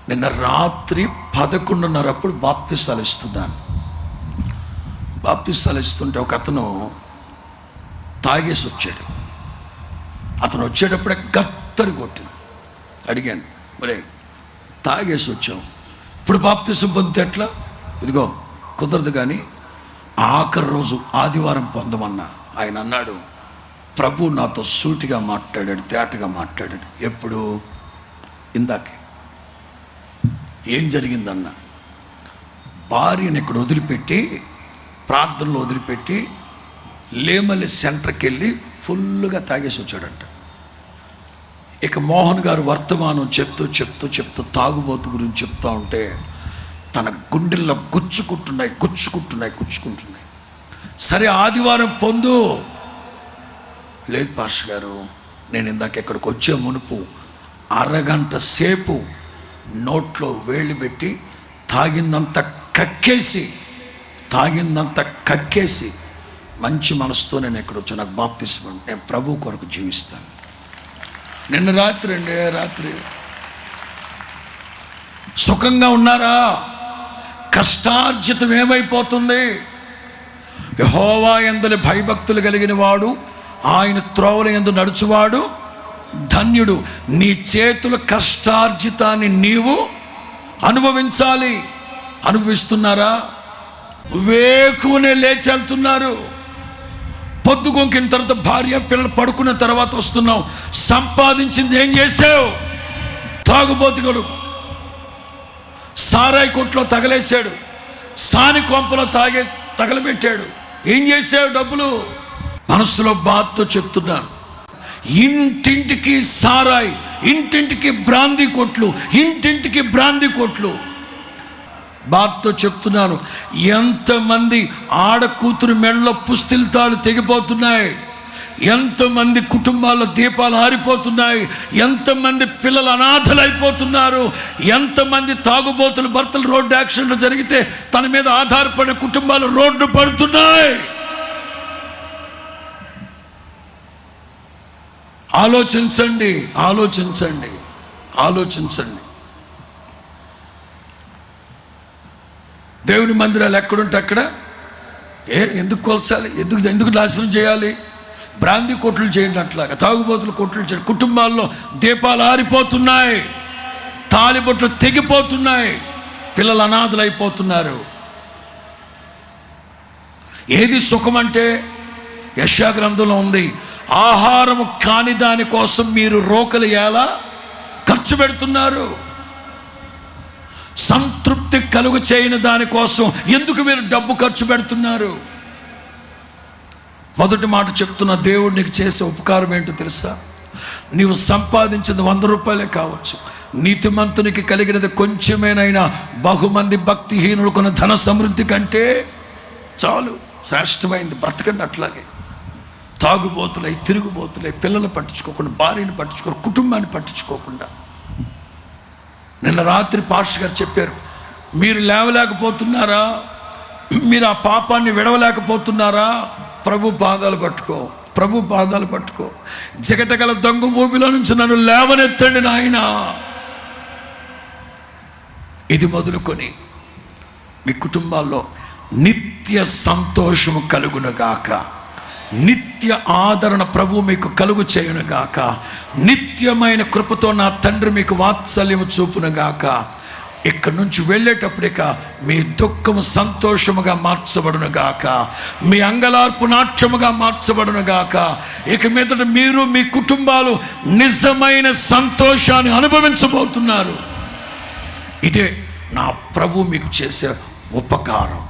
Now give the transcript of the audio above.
నిన్న రాత్రి 11:30 బాప్తిసాలు ఇస్తున్నాను. బాప్తిసాలు ఇస్తుంటే ఒక అతను తాగేసి వచ్చాడు. అతను వచ్చేటప్పుడే గత్తని కొట్టింది. అడిగాను, మరే తాగేసి వచ్చాం, ఇప్పుడు బాప్తిసం పొందితే ఎట్లా? ఇదిగో కుదరదు, కానీ ఆఖరి రోజు ఆదివారం పొందమన్నా. ఆయన అన్నాడు, ప్రభు నాతో సూటిగా మాట్లాడాడు, తేటగా మాట్లాడాడు. ఎప్పుడు? ఇందాకే. ఏం జరిగిందన్న, భార్యను ఇక్కడ వదిలిపెట్టి, ప్రార్థనలో వదిలిపెట్టి లేమల్లి సెంటర్కి వెళ్ళి ఫుల్గా తాగేసి వచ్చాడంట. ఇక మోహన్ గారు వర్తమానం చెప్తూ తాగుబోతు గురించి చెప్తా ఉంటే తన గుండెల్లో గుచ్చుకుంటున్నాయి. సరే ఆదివారం పొందు. లేదు పాస్టర్ గారు, నేను ఇందాక ఇక్కడికి వచ్చే మునుపు అరగంట సేపు నోట్లో వేళ్ళు పెట్టి తాగిందంత కక్కేసి మంచి మనసుతో నేను ఇక్కడ వచ్చి నాకు బాప్తిసం, నేను ప్రభు కొరకు జీవిస్తాను. నిన్న రాత్రి సుఖంగా ఉన్నారా? కష్టార్జితం ఏమైపోతుంది? యెహోవా యందలి భయభక్తులు కలిగిన వాడు, ఆయన త్రోవల యందు నడుచువాడు ధన్యుడు. నీ చేతుల కష్టార్జితాన్ని నీవు అనుభవించాలి. అనుభవిస్తున్నారా? వేకునే లేచి వెళ్తున్నారు. పొద్దుగొంకిన తర్వాత భార్య పిల్లలు పడుకున్న తర్వాత వస్తున్నావు. సంపాదించింది ఏం చేసావు? తాగుబోతుగడు సారాయి కొట్లో తగలేశాడు, సాని కొంపలో తగలబెట్టాడు. ఏం చేసావు డబ్బులు? మనసులో బాధతో చెప్తున్నాను, ఇంటింటికి సారాయి, ఇంటింటికి బ్రాందీ కొట్లు. బాధతో చెప్తున్నాను, ఎంతమంది ఆడకూతురు మెడలో పుస్తెలతాళ్ళు తెగిపోతున్నాయి, ఎంతమంది కుటుంబాల్లో దీపాలు ఆరిపోతున్నాయి, ఎంతమంది పిల్లలు అనాథలైపోతున్నారు, ఎంతమంది తాగుబోతులు భర్తలు రోడ్డు యాక్సిడెంట్లు జరిగితే తన మీద ఆధారపడిన కుటుంబాలు రోడ్డు పడుతున్నాయి. ఆలోచించండి. దేవుని మందిరాలు ఎక్కడుంటే అక్కడ ఎందుకు కొల్చాలి? ఎందుకు నాశనం చేయాలి? బ్రాందీ కొట్లు చేయండి, అట్లాగా తాగుబోతులు కొట్లు చేయండి. కుటుంబాల్లో దీపాలు ఆరిపోతున్నాయి, తాలిబొట్లు తెగిపోతున్నాయి, పిల్లలు అనాథలైపోతున్నారు. ఏది సుఖమంటే? యెషయా గ్రంథంలో ఉంది, ఆహారము కాని దాని కోసం మీరు రోకలు ఎలా ఖర్చు పెడుతున్నారు? సంతృప్తి కలుగు చేయని దానికోసం ఎందుకు మీరు డబ్బు ఖర్చు పెడుతున్నారు? మొదటి మాట చెప్తున్న, దేవుడు నీకు చేసే ఉపకారం ఏంటో తెలుసా? నీవు సంపాదించింది 100 రూపాయలే కావచ్చు, నీతిమంతునికి కలిగినది కొంచెమేనైనా బహుమంది భక్తిహీనులు కొన్న ధన సమృద్ధి కంటే చాలు, శ్రేష్టమైంది. బ్రతకండి అట్లాగే. తాగుబోతులై, తిరుగుబోతులై, పిల్లలు పట్టించుకోకుండా, భార్యను పట్టించుకోకుండా, కుటుంబాన్ని పట్టించుకోకుండా. నిన్న రాత్రి పాస్టర్ గారు చెప్పారు, మీరు లేవలేకపోతున్నారా? మీరు ఆ పాపాన్ని విడవలేకపోతున్నారా? ప్రభు పాదాలు పట్టుకో. జగటగల దొంగ ఊబిలో నుంచి నన్ను లేవనెత్తండి నాయనా. ఇది మొదలుకొని మీ కుటుంబాల్లో నిత్య సంతోషము కలుగునుగాక, నిత్య ఆదరణ ప్రభు మీకు కలుగు చేయునుగాక, నిత్యమైన కృపతో నా తండ్రి మీకు వాత్సల్యము చూపునుగాక. ఇక్కడి నుంచి వెళ్ళేటప్పుడిక మీ దుఃఖము సంతోషముగా మార్చబడునుగాక, మీ అంగలార్పు నాట్యముగా మార్చబడునుగాక. ఇక మీదట మీరు మీ కుటుంబాలు నిజమైన సంతోషాన్ని అనుభవించబోతున్నారు. ఇదే నా ప్రభు మీకు చేసే ఉపకారం.